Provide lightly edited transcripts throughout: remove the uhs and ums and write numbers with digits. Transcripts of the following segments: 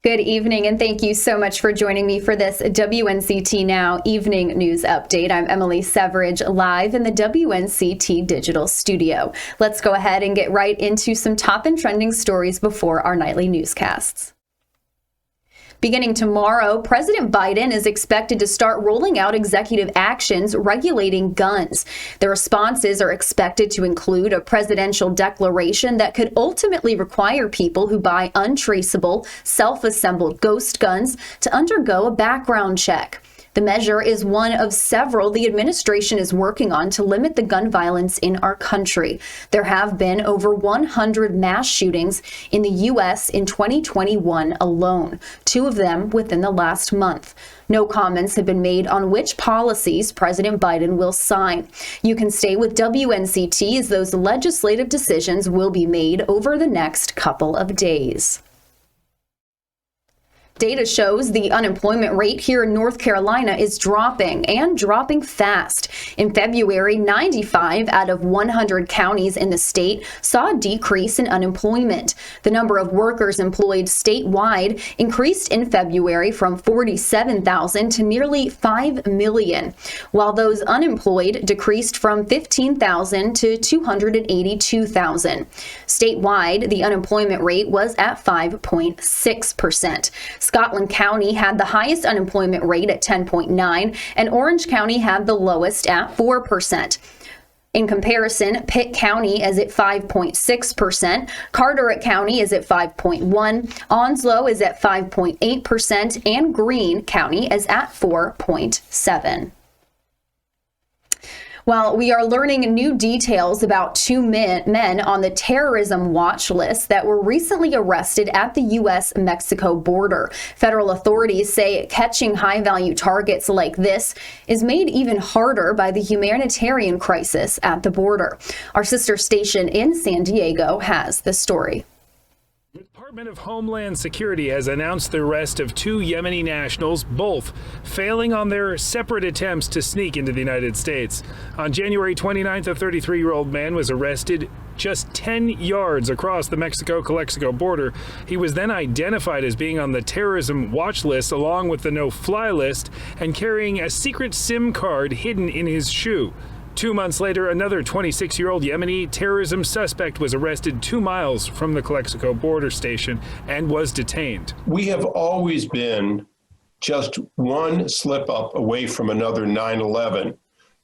Good evening, and thank you so much for joining me for this WNCT Now Evening News Update. I'm Emily Severidge, live in the WNCT Digital Studio. Let's go ahead and get right into some top and trending stories before our nightly newscasts. Beginning tomorrow, President Biden is expected to start rolling out executive actions regulating guns. The responses are expected to include a presidential declaration that could ultimately require people who buy untraceable, self-assembled ghost guns to undergo a background check. The measure is one of several the administration is working on to limit the gun violence in our country. There have been over 100 mass shootings in the U.S. in 2021 alone, 2 of them within the last month. No comments have been made on which policies President Biden will sign. You can stay with WNCT as those legislative decisions will be made over the next couple of days. Data shows the unemployment rate here in North Carolina is dropping and dropping fast. In February, 95 out of 100 counties in the state saw a decrease in unemployment. The number of workers employed statewide increased in February from 47,000 to nearly 5 million, while those unemployed decreased from 15,000 to 282,000. Statewide, the unemployment rate was at 5.6%. Scotland County had the highest unemployment rate at 10.9%, and Orange County had the lowest at 4%. In comparison, Pitt County is at 5.6%, Carteret County is at 5.1%, Onslow is at 5.8%, and Greene County is at 4.7%. Well, we are learning new details about 2 men on the terrorism watch list that were recently arrested at the U.S.-Mexico border. Federal authorities say catching high-value targets like this is made even harder by the humanitarian crisis at the border. Our sister station in San Diego has the story. The Department of Homeland Security has announced the arrest of 2 Yemeni nationals, both failing on their separate attempts to sneak into the United States. On January 29th, a 33-year-old man was arrested just 10 yards across the Mexico-Calexico border. He was then identified as being on the terrorism watch list along with the no-fly list and carrying a secret SIM card hidden in his shoe. 2 months later, another 26-year-old Yemeni terrorism suspect was arrested 2 miles from the Calexico border station and was detained. We have always been just one slip up away from another 9/11.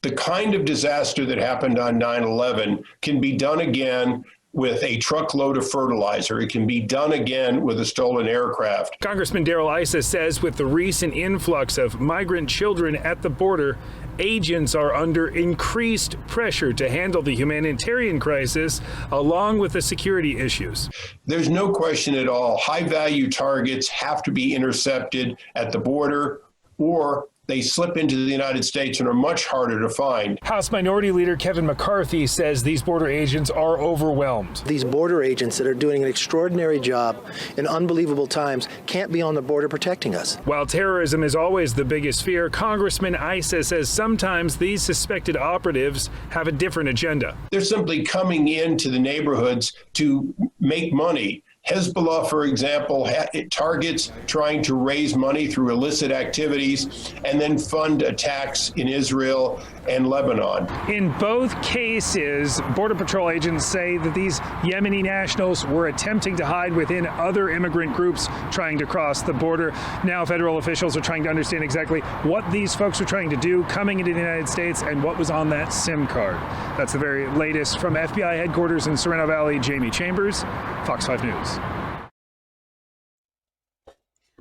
The kind of disaster that happened on 9/11 can be done again with a truckload of fertilizer. It can be done again with a stolen aircraft. Congressman Darrell Issa says with the recent influx of migrant children at the border, agents are under increased pressure to handle the humanitarian crisis along with the security issues. There's no question at all. High-value targets have to be intercepted at the border, or they slip into the United States and are much harder to find. House Minority Leader Kevin McCarthy says these border agents are overwhelmed. These border agents that are doing an extraordinary job in unbelievable times can't be on the border protecting us. While terrorism is always the biggest fear, Congressman Issa says sometimes these suspected operatives have a different agenda. They're simply coming into the neighborhoods to make money. Hezbollah, for example, it targets trying to raise money through illicit activities and then fund attacks in Israel and Lebanon. In both cases, Border Patrol agents say that these Yemeni nationals were attempting to hide within other immigrant groups trying to cross the border. Now federal officials are trying to understand exactly what these folks are trying to do coming into the United States and what was on that SIM card. That's the very latest from FBI headquarters in Sorrento Valley. Jamie Chambers, Fox 5 News.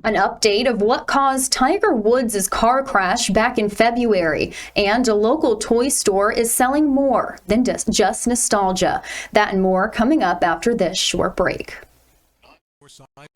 An update of what caused Tiger Woods' car crash back in February, and a local toy store is selling more than just nostalgia. That and more coming up after this short break.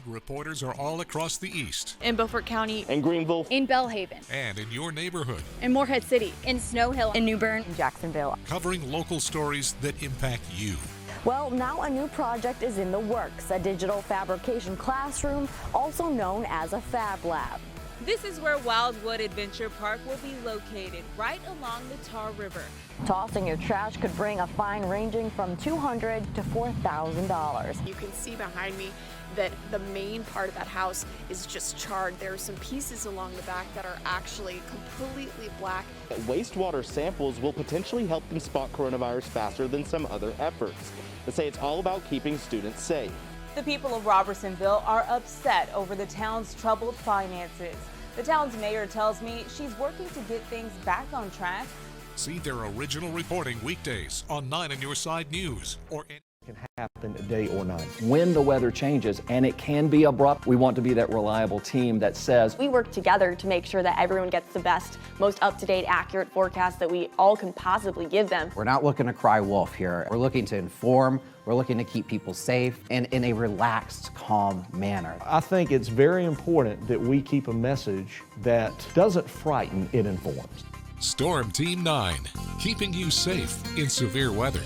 Reporters are all across the East. In Beaufort County. In Greenville. In Belhaven. And in your neighborhood. In Morehead City. In Snow Hill. In New Bern. In Jacksonville. Covering local stories that impact you. Well, now a new project is in the works, a digital fabrication classroom, also known as a Fab Lab. This is where Wildwood Adventure Park will be located, right along the Tar River. Tossing your trash could bring a fine ranging from $200 to $4,000. You can see behind me that the main part of that house is just charred. There are some pieces along the back that are actually completely black. Wastewater samples will potentially help them spot coronavirus faster than some other efforts. They say it's all about keeping students safe. The people of Robertsonville are upset over the town's troubled finances. The town's mayor tells me she's working to get things back on track. See their original reporting weekdays on 9 on Your Side News or can happen day or night. When the weather changes, and it can be abrupt, we want to be that reliable team that says we work together to make sure that everyone gets the best, most up-to-date, accurate forecast that we all can possibly give them. We're not looking to cry wolf here. We're looking to inform. We're looking to keep people safe and in a relaxed, calm manner. I think it's very important that we keep a message that doesn't frighten, it informs. Storm Team 9, keeping you safe in severe weather.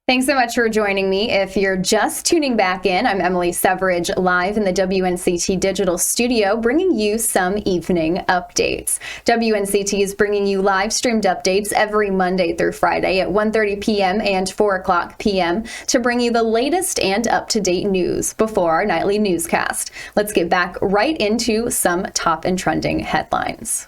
Thanks so much for joining me. If you're just tuning back in, I'm Emily Severidge, live in the WNCT Digital Studio, bringing you some evening updates. WNCT is bringing you live streamed updates every Monday through Friday at 1:30 p.m. and 4 o'clock p.m. to bring you the latest and up-to-date news before our nightly newscast. Let's get back right into some top and trending headlines.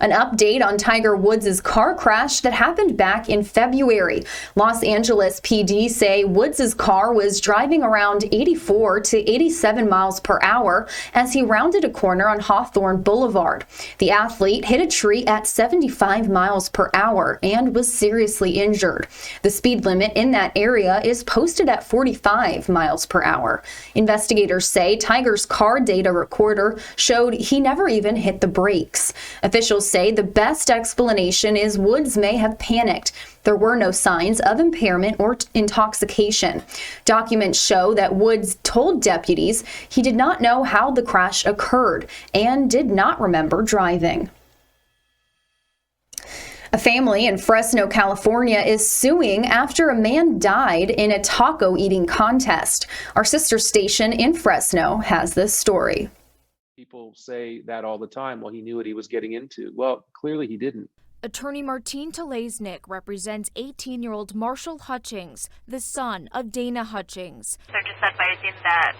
An update on Tiger Woods' car crash that happened back in February. Los Angeles PD say Woods' car was driving around 84 to 87 miles per hour as he rounded a corner on Hawthorne Boulevard. The athlete hit a tree at 75 miles per hour and was seriously injured. The speed limit in that area is posted at 45 miles per hour. Investigators say Tiger's car data recorder showed he never even hit the brakes. Officials say the best explanation is Woods may have panicked. There were no signs of impairment or intoxication. Documents show that Woods told deputies he did not know how the crash occurred and did not remember driving. A family in Fresno, California is suing after a man died in a taco eating contest. Our sister station in Fresno has this story. People say that all the time. Well, he knew what he was getting into. Well, clearly he didn't. Attorney Martine Telesnik represents 18-year-old Marshall Hutchings, the son of Dana Hutchings. They're just advising that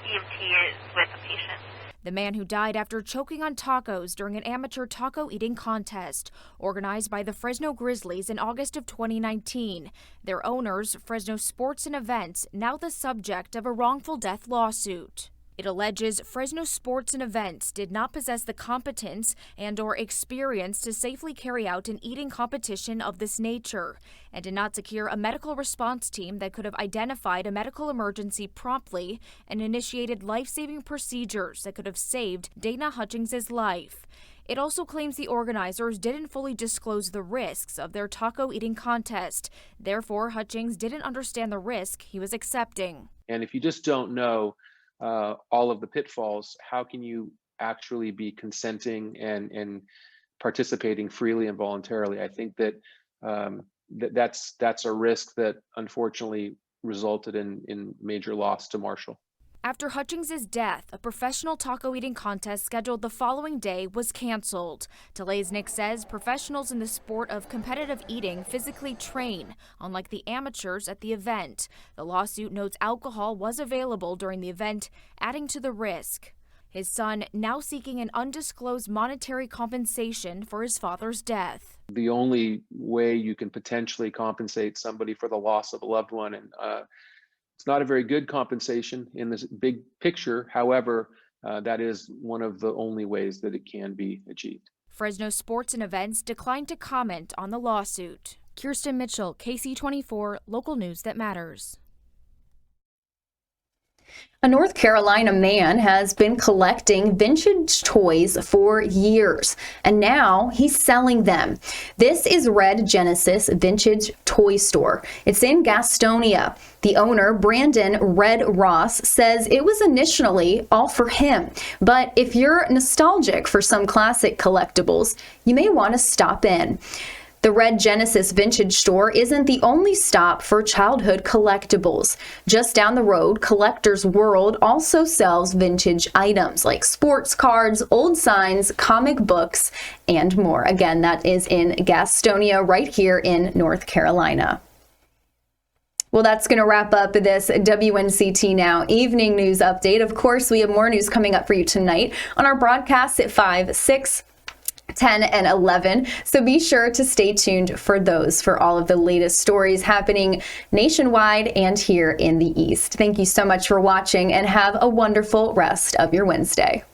EMT is with the patient. The man who died after choking on tacos during an amateur taco eating contest organized by the Fresno Grizzlies in August of 2019. Their owners, Fresno Sports and Events, now the subject of a wrongful death lawsuit. It alleges Fresno Sports and Events did not possess the competence and/or experience to safely carry out an eating competition of this nature, and did not secure a medical response team that could have identified a medical emergency promptly and initiated life-saving procedures that could have saved Dana Hutchings' life. It also claims the organizers didn't fully disclose the risks of their taco eating contest. Therefore, Hutchings didn't understand the risk he was accepting. And if you just don't know all of the pitfalls, how can you actually be consenting and participating freely and voluntarily? I think that that's a risk that unfortunately resulted in major loss to Marshall. After Hutchings' death, a professional taco eating contest scheduled the following day was canceled. Telesnik says professionals in the sport of competitive eating physically train, unlike the amateurs at the event. The lawsuit notes alcohol was available during the event, adding to the risk. His son now seeking an undisclosed monetary compensation for his father's death. The only way you can potentially compensate somebody for the loss of a loved one, and it's not a very good compensation in this big picture. However, that is one of the only ways that it can be achieved. Fresno Sports and Events declined to comment on the lawsuit. Kirsten Mitchell, KC24, local news that matters. A North Carolina man has been collecting vintage toys for years, and now he's selling them. This is Red Genesis Vintage Toy Store. It's in Gastonia. The owner, Brandon Red Ross, says it was initially all for him, but if you're nostalgic for some classic collectibles, you may want to stop in. The Red Genesis Vintage Store isn't the only stop for childhood collectibles. Just down the road, Collector's World also sells vintage items like sports cards, old signs, comic books, and more. Again, that is in Gastonia, right here in North Carolina. Well, that's going to wrap up this WNCT Now Evening News Update. Of course, we have more news coming up for you tonight on our broadcasts at 5, 6, 10, and 11. So be sure to stay tuned for those, for all of the latest stories happening nationwide and here in the East. Thank you so much for watching and have a wonderful rest of your Wednesday.